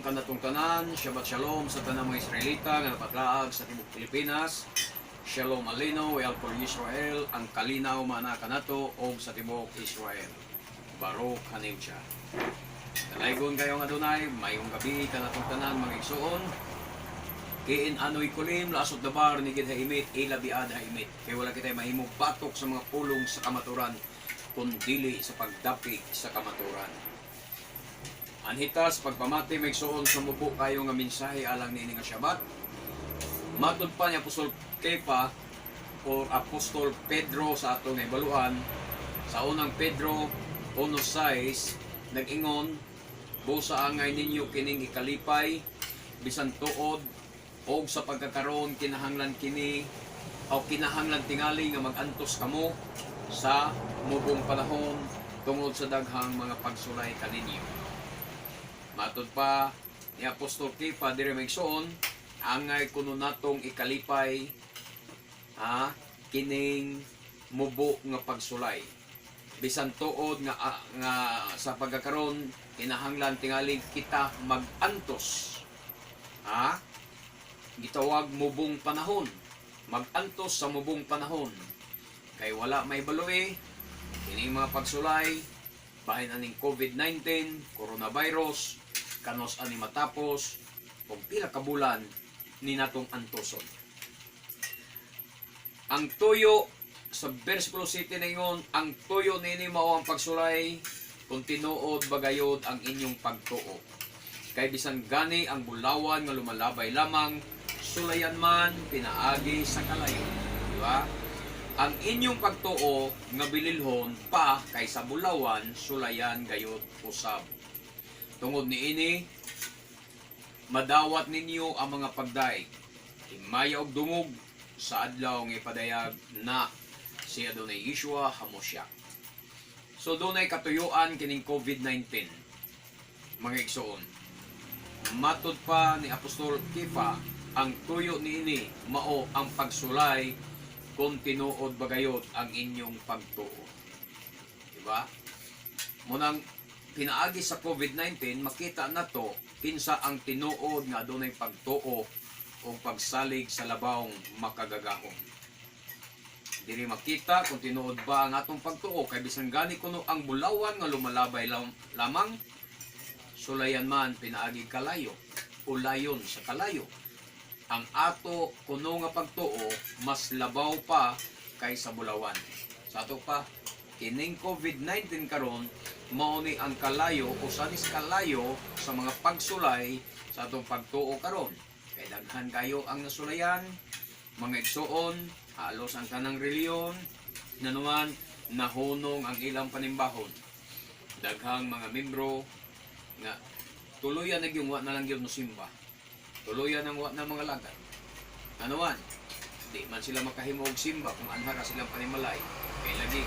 kanatong tanan, Shabbat Shalom sa tanang mga Israelita nga napatlaag sa tibok Pilipinas. Shalom Alino, Wel for Israel, ang kalinaw mana kanato o sa tibok Israel. Baruch Hanimsha. Dalaygon kayo nga Adonai, mayong gabi kanatong tanan mga igsoon. Kiin ano'y kulim, lasot dabar, nigid haimit, ilabiad haimit. Kaya wala kita'y mahimong batok sa mga pulong sa kamaturan, kundili sa pagdapig sa kamaturan. Anhitas, pagpamati, may igsoon sa mubo kayo nga mensahe alang nini nga Shabbat. Matod pa ni Apostol Kepa o Apostol Pedro sa atong ibaluan, sa unang Pedro 1:6, nag-ingon, busa angay ninyo kining ikalipay, bisan tuod, o sa pagkakaroon kinahanglan kini o kinahanglan tingali nga mag-antos kamo sa mubong panahon tungod sa daghang mga pagsulay kaninyo. Matod pa ni Apostol Kepa dire maigsoon, angay kuno natong ikalipay kining mubo nga pagsulay. Bisan tuod nga sa pagkakaroon kinahanglan tingali kita mag-antos. Gitawag mubong panahon, mag-antos sa mubong panahon, kay wala may baloy kining mga pagsulay, bahin aning COVID-19, coronavirus, kanos ani matapos og pila ka bulan ni natong antoson. Ang tuyo sa versikulo 7 ningon, ang tuyo nini mao ang pagsulay kung tinuod bagayod ang inyong pagtuo. Kay bisan gani ang bulawan nga lumalabay lamang, sulayan man pinaagi sa kalayo, di ba? Ang inyong pagtuo nga bililhon pa kaysa bulawan, sulayan gayud usab. Tungod niini, madawat ninyo ang mga pagdaig, himaya og dungog sa adlaw nga ipadayag na si Adonai Yeshua HaMashiach. So dunay katuyuan kining COVID-19, mga igsoon. Matod pa ni Apostol Kepa, ang tuyo niini mao ang pagsulay kung tinuod bagayod ang inyong pagtuo. Diba? Munang pinaagi sa COVID-19, makita na to kinsa ang tinuod nga adunay pagtuo o pagsalig sa labawng makagagahom. Diri makita kung tinuod ba ang atong pagtuo, kay bisan gani kuno ang bulawan nga lumalabay lamang, sulayan man pinaagi kalayo o layon sa kalayo. Ang ato kuno nga pagtuo mas labaw pa kaysa bulawan. Sa ato pa kining COVID-19 karon mao ni ang kalayo o sanis kalayo sa mga pagsulay sa atong pagtuo karon. Kay daghan kayo ang nasulayan, mga igsoon, halos ang tanang reliyon na naman nahunong ang ilang panimbahon. Daghang mga membro nga tuluyan na gyud na lang gyud no simba. Tuluyan ang ng mga lagat. Anuan, di man sila makahimo og simba kung anhara silang panimalay. Kay lagi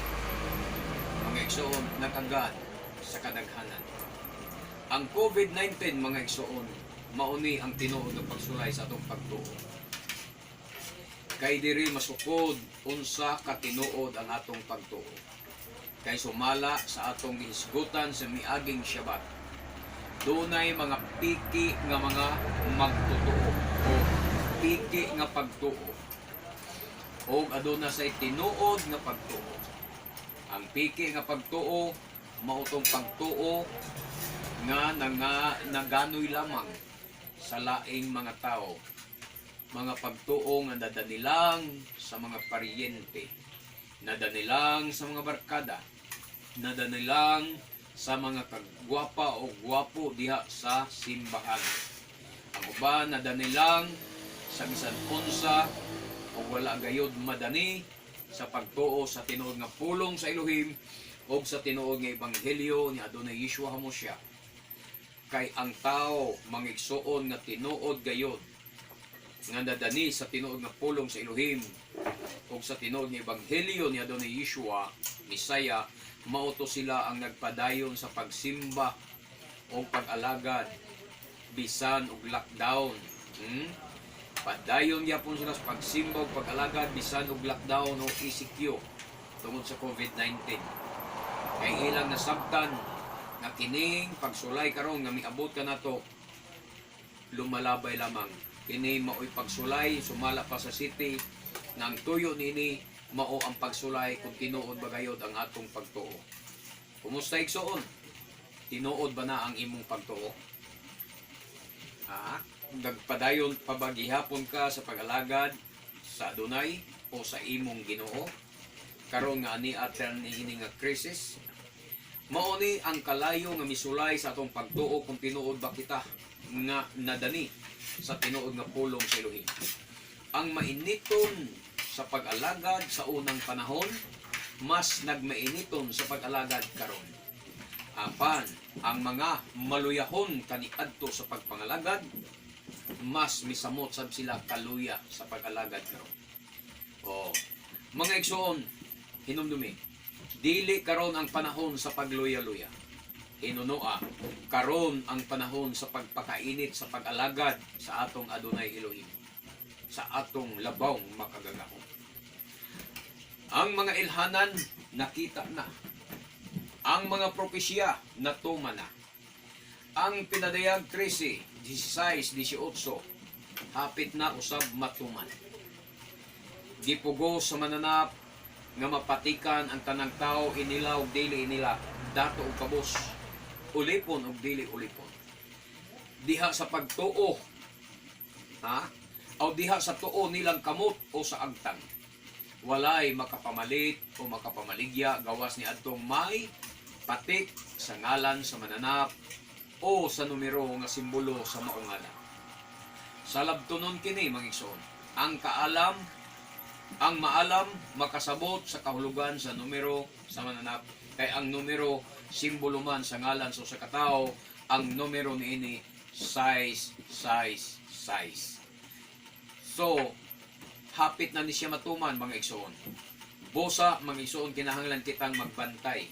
mga igsoon nagagad sa kadaghanan. Ang COVID-19 mga igsoon, mauni ang tinuod ng pagsulay sa atong pagtuo. Kay diri masukod unsa ka tinuod ang atong pagtuo. Kay sumala sa atong gihisgutan sa miaging Shabbat, dunay mga piki nga mga magtutuo o piki nga pagtuo o aduna say tinuod nga pagtuo. Ang piki nga pagtuo mao tong pagtuo nga naganoy lamang sa laing mga tao, mga pagtuo nga nadanilang sa mga paryente, nadanilang sa mga barkada, nadanilang sa mga kagwapa o gwapo diha sa simbahan. Ang uban nadanilang sa bisan unsa o wala gayod madani sa pagtuo sa tinuod nga pulong sa Elohim o sa tinuod nga ebanghelyo ni Adonai Yeshua HaMashiach. Kay ang tao mangigsuon nga tinuod gayod nga nadani sa tinuod nga pulong sa Elohim o sa tinuod nga ebanghelyo ni Adonai Yeshua Misaya, mauto sila ang nagpadayon sa pagsimba o pag-alagad bisan og lockdown. Padayon gyapon sila sa pagsimba o pag-alagad bisan og lockdown o ECQ tungod sa COVID-19. Kay ilang nasabtan nga kining pagsulay karon nga miabot ka nato lumalabay lamang. Kini mao'y pagsulay, sumala pa sa city, ng tuyo nini, mao ang pagsulay kung tinuod ba gayod ang atong pagtuo. Kumusta igsoon? Tinuod ba na ang imong pagtuo? Nagpadayon pa ba gihapon ka sa pag-alagad sa adunay o sa imong Ginoo? Karon nga ani atan ini nga krisis. Mao ni ang kalayo nga misulay sa atong pagtuo kung tinuod ba kita nga nadani sa tinuod nga pulong sa Elohim. Ang mainiton sa pag-alagad sa unang panahon, mas nagmainiton sa pag-alagad karon. Apan ang mga maluyahon kaniadto sa pagpangalagad, mas misamot sab sila kaluya sa pag-alagad karon. Mga igsoon, hinumdumi, dili karon ang panahon sa pagluya-luya. Hinunoa, karon ang panahon sa pagpakainit sa pag-alagad sa atong Adonai Elohim, sa atong labawng makagagahon. Ang mga ilhanan nakita na. Ang mga propesya natuma na. Ang pinadayag 13, 16, 18, hapit na usab matuman. Gipugo sa mananap nga mapatikan ang tanang tao inilaw dili inila, dato og kabos, ulipon og dili ulipon. Diha sa pagtuo, o diha sa tuo nilang kamot o sa agtang. Walay makapamalit o makapamaligya gawas ni adtong may patik sa ngalan sa mananap o sa numero nga simbolo sa maong ngalan. Sa labtunon kini mga igsoon, ang maalam makasabot sa kahulugan sa numero sa mananap, kay ang numero simbolo man sa ngalan so sa katao, ang numero niini size. So hapit na ni siya matuman mga igsoon. Bosa mga igsoon, kinahanglan kitang magbantay.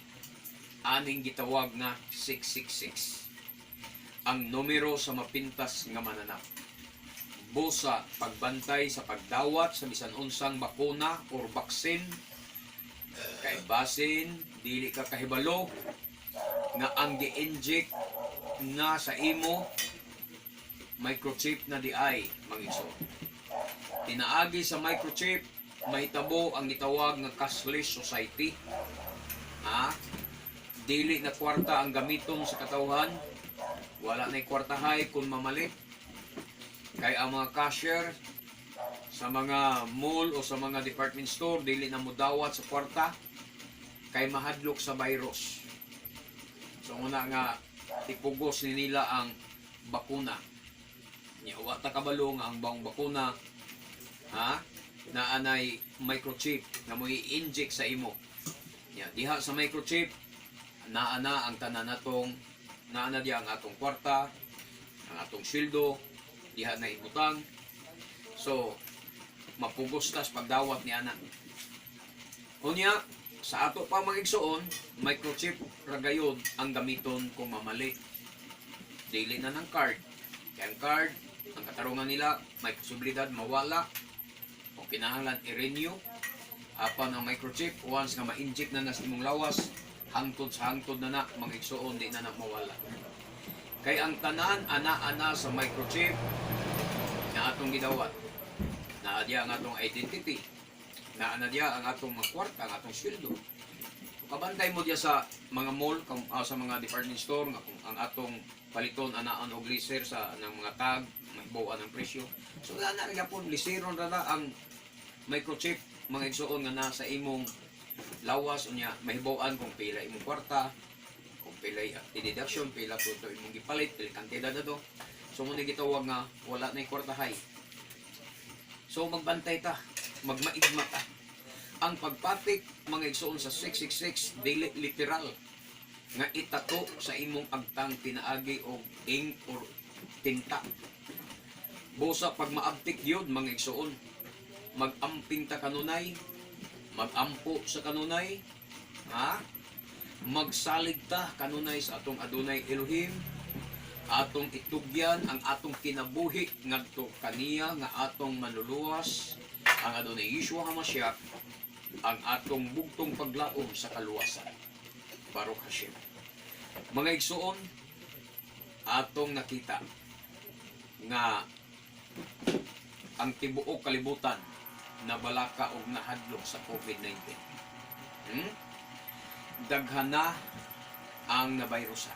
Aning gitawag na 666. Ang numero sa mapintas nga mananap. Bosa pagbantay sa pagdawat sa bisan unsang bakuna or baksin. Kay basin dili ka kahibalo nga ang gi-inject na sa imo microchip na di ay mga igsoon. Tinaagi sa microchip, mahitabo ang gitawag nga cashless society. Dili na kwarta ang gamiton sa katawhan. Wala na'y kwartahay kung mamalit. Kay ang mga cashier sa mga mall o sa mga department store, dili na mudawat sa kwarta. Kay mahadlok sa virus. So una nga, ipugos ni nila ang bakuna. Wata kabalo nga ang bang bakuna, na anay microchip na mo i-inject sa imo. Diha sa microchip, naana ang tanan natong, naana diha ang atong kwarta, ang atong sweldo, diha na ibutang. So mapugos tas pagdawat ni ana. Unya sa ato pa mga igsoon, microchip ragayod ang gamiton kung mamali. Dili na ng card. Kaya ang card, ang katarungan nila, may posibilidad mawala o kinahanglan i-renew. Apan ang microchip, once nga ma-inject na sa imong lawas, hangtod sa hangtod na mga igsoon, di na mawala. Kaya ang tanan, ana-ana sa microchip na atong gidawat. Naadya ang atong identity. Naanadya ang atong mga kwarta, ang atong sweldo. Kabantay mo diya sa mga mall, sa mga department store, nga kung ang atong paliton anaan og liser sa ng mga tag, mahibawan ang presyo. So na gyapon liseron ra ang microchip mga igsoon nga nasa imong lawas unya mahibawan kung pila imong kwarta, kung pila deduction, pila to imong gipalit, pila kantidad ato. So mo ni gitawag nga wala nay kwartahay. So magbantay ta, magmaigma ta. Ang pagpatik mga igsoon sa 666 dili literal nga itato sa imong agtang pinaagi og ink or tinta. Busa pag maabtik yun mga igsoon, mag-amping ta kanunay, mag-ampo sa kanunay, magsalig ta kanunay sa atong Adonai Elohim, atong itugyan ang atong kinabuhi ngadto kaniya nga atong manluluwas, ang Adonai Yeshua HaMashiach, ang atong bugtong paglaom sa kaluwasan. Baruch Hashem. Mga igsoon, atong nakita nga ang tibuok kalibutan nabalaka og nahadlok sa COVID-19. Daghan na ang nabayrosan.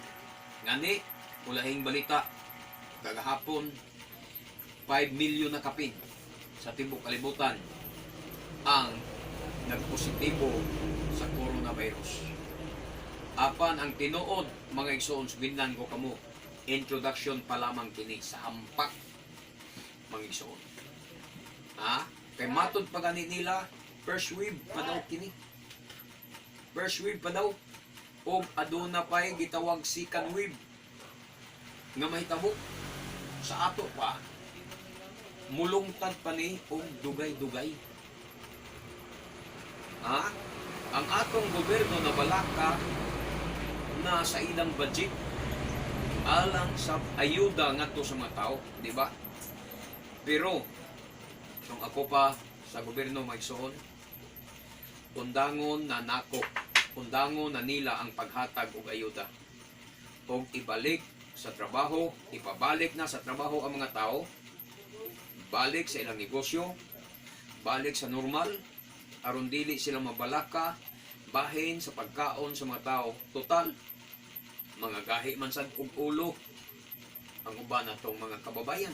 Ngani, ulahing balita, kagahapon, 5 milyon na kapin sa tibuok kalibutan ang nagpositibo sa coronavirus. Apan ang tinuod, mga igsoon, suginlan ko kamo, introduction pa lamang kini sa hampak, mga igsoon. Kay matod pa gani nila, first wave pa daw kini. First wave pa daw. O aduna pa'y gitawag second wave. Nga mahitabo sa ato pa. Mulungtad pa ni o dugay-dugay. Ang atong gobyerno na balaka na sa ilang budget alang sa ayuda ngadto sa mga tao, di ba? Pero kung ako pa sa gobyerno magsuon, undangon na nako, undangon na nila ang paghatag og ayuda. Og ibalik sa trabaho, ipabalik na sa trabaho ang mga tao, balik sa ilang negosyo, balik sa normal, aron dili sila mabalaka, bahin sa pagkaon sa mga tao. Total, mga gahi man sad og ulo ang uban natong mga kababayan.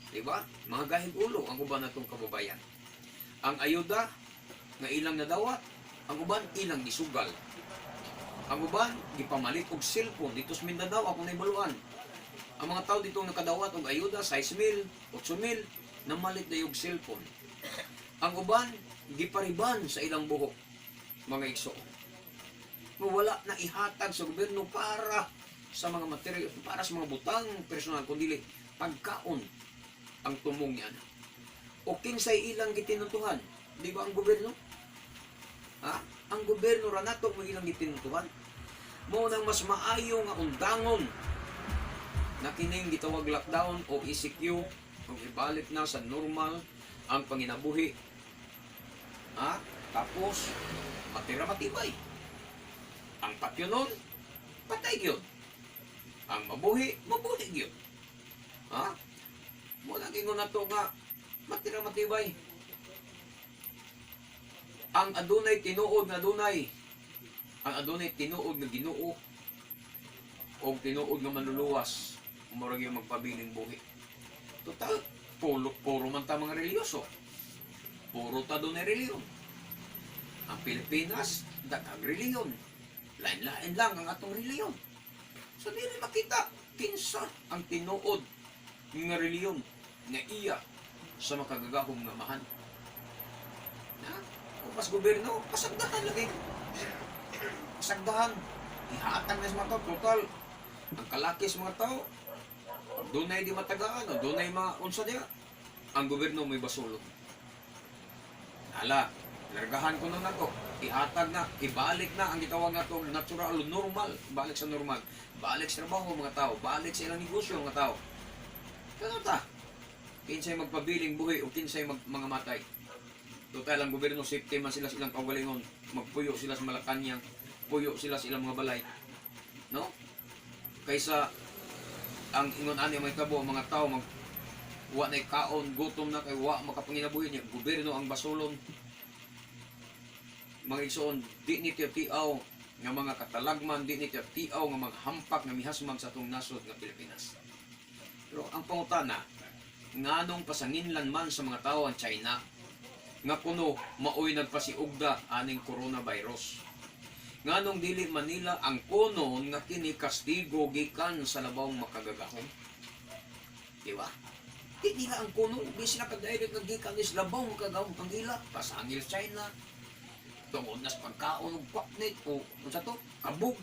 Diba? Mga gahig ulo ang uban natong kababayan. Ang ayuda nga ilang nadawat, ang uban ilang gisugal. Ang uban gipamalit og cellphone dito sa Mindanao, ako naibaluan. Ang mga tao dito nakadawat og ayuda 6,000, 8,000 namalit na og cellphone. Ang uban gipariban sa ilang buhok, mga igso. Wala na ihatag sa gobyerno para sa mga material, para sa mga butang personal, kundi pagkaon ang tumong niya. O kinsay ilang gitinuntuhan, di ba ang gobyerno? Ang gobyerno ra nato mo ilang gitinuntuhan. Mo nang mas maayo nga undangon na kining gitawag lockdown o ECQ kung ibalik na sa normal ang panginabuhi. Tapos matira matibay. Ang patyonon, patay gyud. Ang mabuhi, mabuhi gyud. Muna gingon na to nga matira matibay. Ang adunay tinuod nga adunay, ang adunay tinuod nga Ginoo o tinuod nga manluluwas, murag yung magpabiling buhi. Total, puro man ta mga reliyoso. Puro ta dunay reliyon. Ang Pilipinas, daghang reliyon. Lain-lain lang ang atong reliyon. So dili makita kinsa ang tinuod nga reliyon nga iya sa makagagahong nga mahan. O pas gobyerno, pasagdahan lagi. Pasagdahan. Ihatag na sa mga tao. Total, ang kalakis mga tao, dunay di matagaan, dunay maunsa diya, ang gobyerno may basulod. Largahan ko na nato. Ihatag na, ibalik na ang gitawag na ito, natural, normal. Balik sa normal. Balik sa trabaho mga tao. Balik sa ilang negosyo mga tao. Kaya ta, kinsay magpabiling buhi o kinsay mga matay. Total, ang gobyerno safety man sila silang kaugalingon. Magpuyo sila sa Malacanang, puyo sila sa ilang mga balay. No? Kaysa ang ingon-ani may tabo, mga tao wa na kaon, gutom na kay wa makapanginabuhi niya. Gobyerno ang basulon. Mga igsoon, di ni tiaw nga mga katalagman, di ni tiaw nga mga hampak nga mihasmang sa itong nasod nga Pilipinas. Pero ang pangutana, nganong pasanginlan man sa mga tao ang China, nga kuno maoy nagpasiugda aning coronavirus. Nganong dili Manila ang kuno nga kini kastigo gikan sa labawng makagagahom. Di ba? Di nila ang kuno, di sila ka-direct nga gikan sa labawng makagagahom. Ang ila, pasangil China, tungod na sa pagkaon ng kwaknit o sa to, kabog.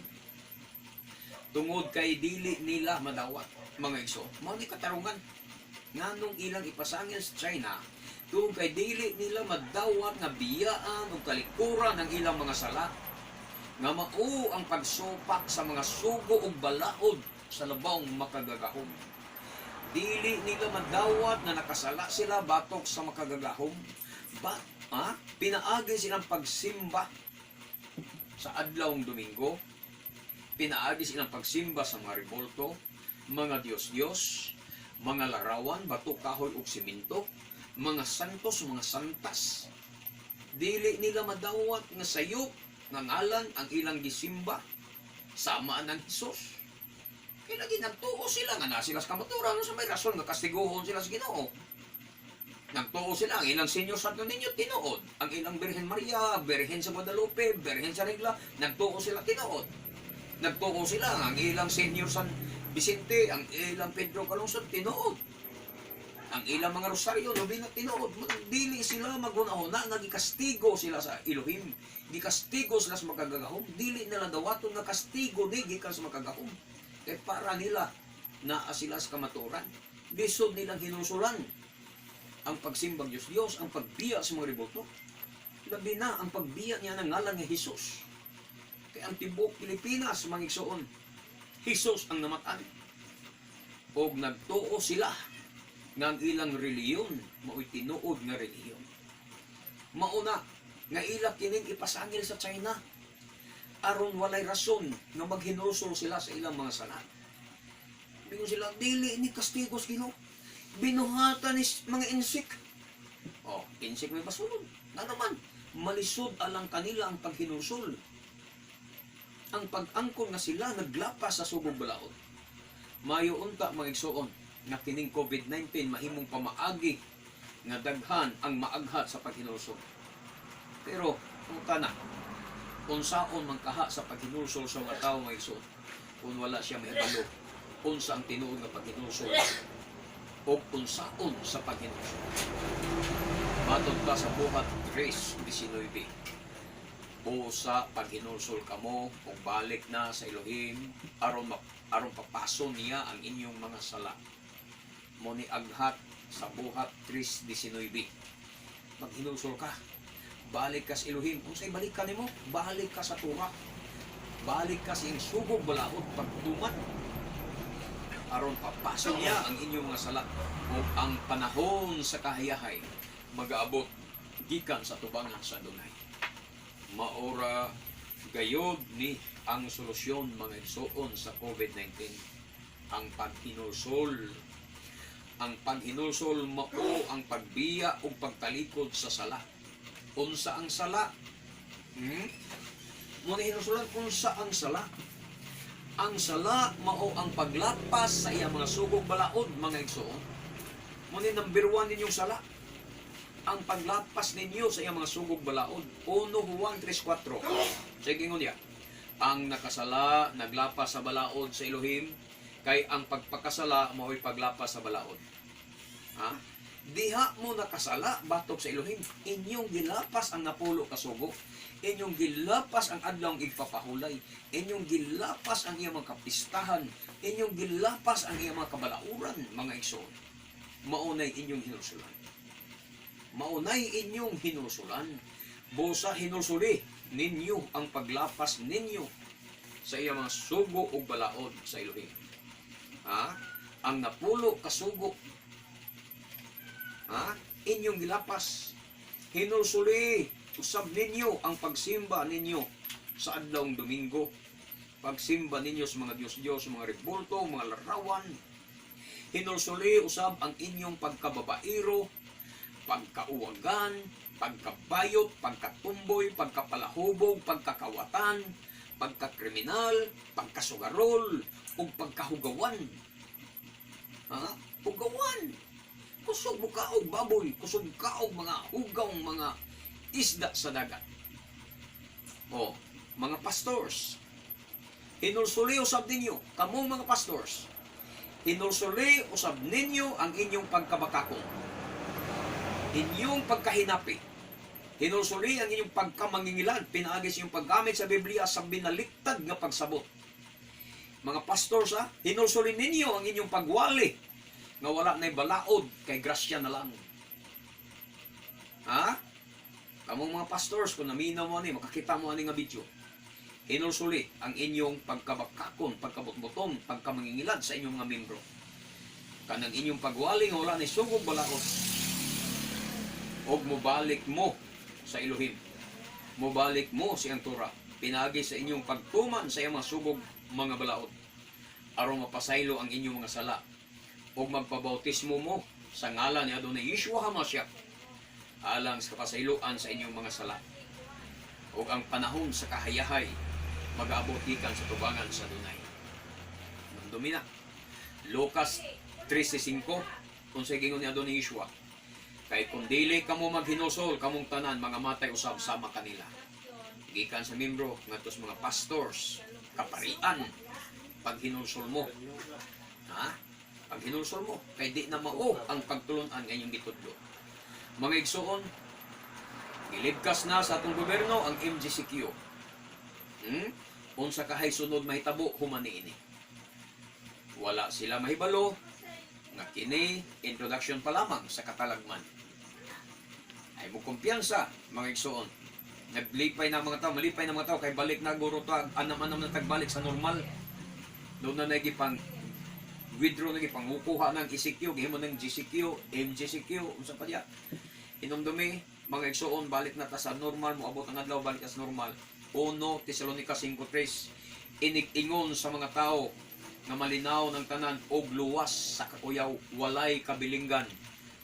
Tungod kay dili nila madawat, mga igso. Mga di katarungan. Nganong ilang ipasangil sa China, tungod kay dili nila madawat nga biyaan o kalikuran ng ilang mga sala. Nga mao ang pagsupak sa mga sugo o balaod sa labawng makagagahom. Dili nila madawat na nakasala sila batok sa makagagahom. Pinaagi silang pagsimba sa adlawng Domingo. Pinaagi silang pagsimba sa mga rebolto. mga Diyos-Diyos, mga larawan, bato, kahoy ug simento, mga santos, mga santas. Dili nila madawat nga sayop nga ngalan ang ilang gisimba sama ng Hesus. Kaya lagi nagtuo sila nga na sila sa kamaturan sa may rason nga kastiguhon sila sa Ginoo. Nagtuo sila ang ilang Senyor Santo Niño tinuod, ang ilang Birhen Maria, Birhen sa Guadalupe, Birhen sa Regla, nagtuo sila tinuod. Nagtuo sila ang ilang Senyor San Vicente, ang ilang Pedro Calungsod tinuod. Ang ilang mga rosaryo labi na tinuod. Dili sila maghuna-huna nga gikastigo sila sa Elohim. Gikastigo sila sa makagagahom. Dili nila dawaton nga kastigo di gikan sa makagahom. Kaya para nila naa sila sa kamaturan. Bisod nilang hinusulan ang pagsimbang Diyos-Diyos, ang pagbiya sa mga riboto. Labi na ang pagbiya niya ng ngalan ni Jesus. Kaya ang tibok Pilipinas, mga igsoon, Jesus ang namatan. O nagtuo sila nga ang ilang reliyon, mao'y tinuod nga reliyon. Mauna, nga ila kining ipasangil sa China, aron walay rason nga maghinusol sila sa ilang mga sala. Bingon sila, dili ni kastigos Ginoo. Binuhatan ni mga insik. Insik may basulod. Nga naman, malisod alang kanila ang paghinusol. Ang pag-angkon nga sila naglapas sa subong balaod. Mayo unta mga igsoon nga kining COVID-19 mahimong pamaagi nga daghan ang maaghat sa paghinulsol. Pero unta na unsaon man kaha sa paghinulsol sa mga tawo mga igsoon kung wala siya mahibalo unsa ang tinuod nga paghinulsol o unsaon sa paghinulsol. Matod ka sa buhat 3:19 o sa paghinulsol kamo kung balik na sa Elohim aron papason niya ang inyong mga sala. Muni aghat sa buhat 3:19. Paghinulsol ka, balik ka sa Elohim. Kung sa'y balik ka nimo, balik ka sa Torah. Balik ka sa sugog balaod pagtuman. Aron papason niya ang inyong mga sala. O ang panahon sa kahayahay mag-aabot gikan sa tubangan sa Adonai. Maora gayod ni ang solusyon mga igsoon sa COVID-19 ang paghinulsol. Ang paghinulsol mao ang pagbiya o pagtalikod sa sala. Unsa ang sala? Muna hinulsolan unsa ang sala? Ang sala mao ang paglapas sa iyang mga sugog balaod mga igsoon. Muna number 1 ninyong sala. Ang paglapas ninyo sa iyang mga sugog balaod. 1 Juan 3:4. Sige ngunya. Ang nakasala naglapas sa balaod sa Elohim kay ang pagpakasala mao'y paglapas sa balaod. Diha mo nakasala batok sa Elohim. Inyong gilapas ang napulo ka sugo. Inyong gilapas ang adlaw igpapahulay. Inyong gilapas ang iyang mga kapistahan. Inyong gilapas ang iyang mga kabalauran, mga igsoon. Maunay inyong hinulsulan. Maunay inyong hinulsulan. Busa hinulsuli ninyo ang paglapas ninyo sa iyang mga sugo o balaod sa Elohim. Ang napulo kasugo inyong gilapas. Hinulsuli usab ninyo ang pagsimba ninyo sa adlawng Domingo. Pagsimba ninyo sa mga Diyos-Diyos, mga rebulto, mga larawan. Hinulsuli usab ang inyong pagkababairo, pagkauwagan, pagkabayot, pagkatumboy, pagkapalahubog, pagkakawatan, pagkakriminal, pagkasugarol, o pagkahugawan. Hugawan. Kusog mo kaog baboy, kusog kaog mga hugawng mga isda sa dagat. Mga pastors, hinulsuli usab ninyo, kamong mga pastors, hinulsuli usab ninyo ang inyong pagkabakakon, inyong pagkahinapi, hinulsuli ang inyong pagkamangingilad, pinaagi sa inyong paggamit sa Biblia sa binaliktad nga pagsabot. Mga pastors, hinulsuli ninyo ang inyong pagwali, nga wala na'y balaod, kay grasya na lang. Kamong mga pastors, kung naminaw mo makakita mo nga video, hinulsuli ang inyong pagkabakakon, pagkabutbuton, pagkamangingilad sa inyong mga membro. Kanang inyong pagwali nga wala na'y sugog balaod. O mubalik mo sa Elohim. Mubalik mo sa iyang Torah. Pinagi sa inyong pagtuman sa iyong mga sugog mga balaod. aron mapasaylo ang inyong mga sala ug magpabautismo mo sa ngalan ni Adonai Yeshua HaMashiach alang sa kapasayloan sa inyong mga sala ug ang panahon sa kahayahay mag-abot gikan sa tubangan sa Adonai. Dumina Lucas 13:5 unsay gingon ni Adonai Yeshua, kay kung dili kamo maghinusol kamong tanan mga matay usab sama kanila. Gikan sa membro ngadto sa mga pastors, kaparian, pag hinulsol mo. Ha? Pag hinulsol mo, kay di na mao ang pagtulon-an nga inyong gitudlo. Mga igsoon, gilibkas na sa atong gobyerno ang MGCQ. Unsa kahay sunod mahitabo human niini. Wala sila mahibalo nga kini introduction pa lamang sa katalagman. Ay mo kumpiyansa mga igsoon. Naglipay na mga tao, malipay na mga tao kay balik na guro to, anam-anam na tagbalik sa normal. Doon na nagipang withdraw na gipangukuha ng ECQ, gihimo ng GCQ, MGCQ, unsa pa diya. Inumdumi mga igsoon balik na ta sa normal, moabot ang adlaw balik sa normal. 1 Tesalonica 5:3 inig-ingon sa mga tao nga malinaw ng tanan og luwas sa kakuyaw walay kabilinggan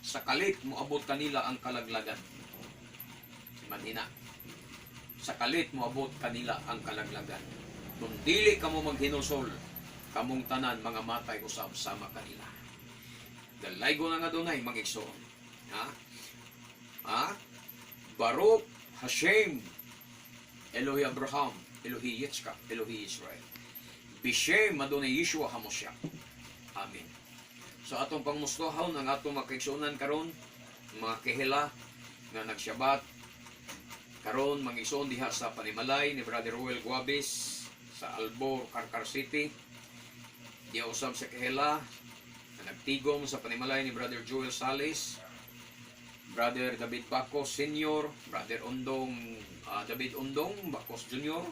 sa kalit moabot kanila ang kalaglagan. Manhina sa kalit moabot kanila ang kalaglagan. Kung dili kamo maghinulsol, kamong tanan mga matay usab sama kanila. Dalaygo na nga dunay mga igsoon. Baruch Hashem Elohi Abraham, Elohi Yitzchak, Elohi Israel. Bishem Adonai Yeshua HaMashiach. Amen. So atong pangmustohon ang atong makaigsuonan karon mga kehela nga nagsyabat karon mga igsoon diha sa panimalay ni Brother Roel Guabis sa Albor, Carcar City. Diya usab sa kehela na nagtigom sa panimalay ni Brother Joel Sales, Brother David Bacos Sr., Brother David Undong Bacos Jr.,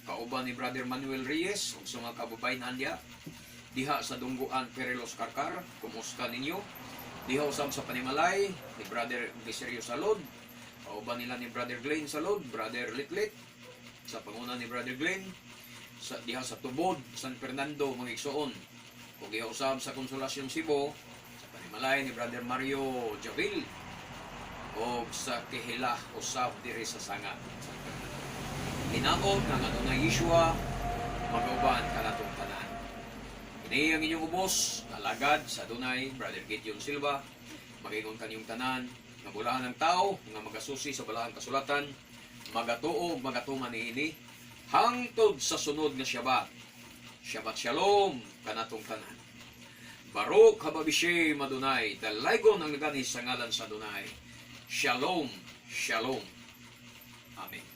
kauban ni Brother Manuel Reyes ug sa mga kababayan diya diha sa Dungguan Perelos Carcar. Kumusta ninyo? Diha usab sa panimalay ni Brother Viserio Salod, kauban nila ni Brother Glenn Salod, Brother Litlit sa panguna ni Brother Glenn sa diha sa Tubod, San Fernando mga igsoon. Ug diha usab sa Consolacion Cebu sa panimalay ni Brother Mario Javil o sa Kehela usab diri sa Sanga. Hinaot ng Adonai Yeshua magauban kanatong tanan. Kini ang inyong ubos, alagad sa Adonai, Brother Gideon Silva, mag-ingon kanyong tanan nga bulahan ng tao nga magasusi sa balahang kasulatan, magatuo magatuman niini hangtod sa sunod nga Shabbat. Shabbat Shalom kanatong tanan. Baruch haba Bishem Adonai, dalaygon ang naganis sa ngalan sa Adonai. Shalom, Shalom. Amen.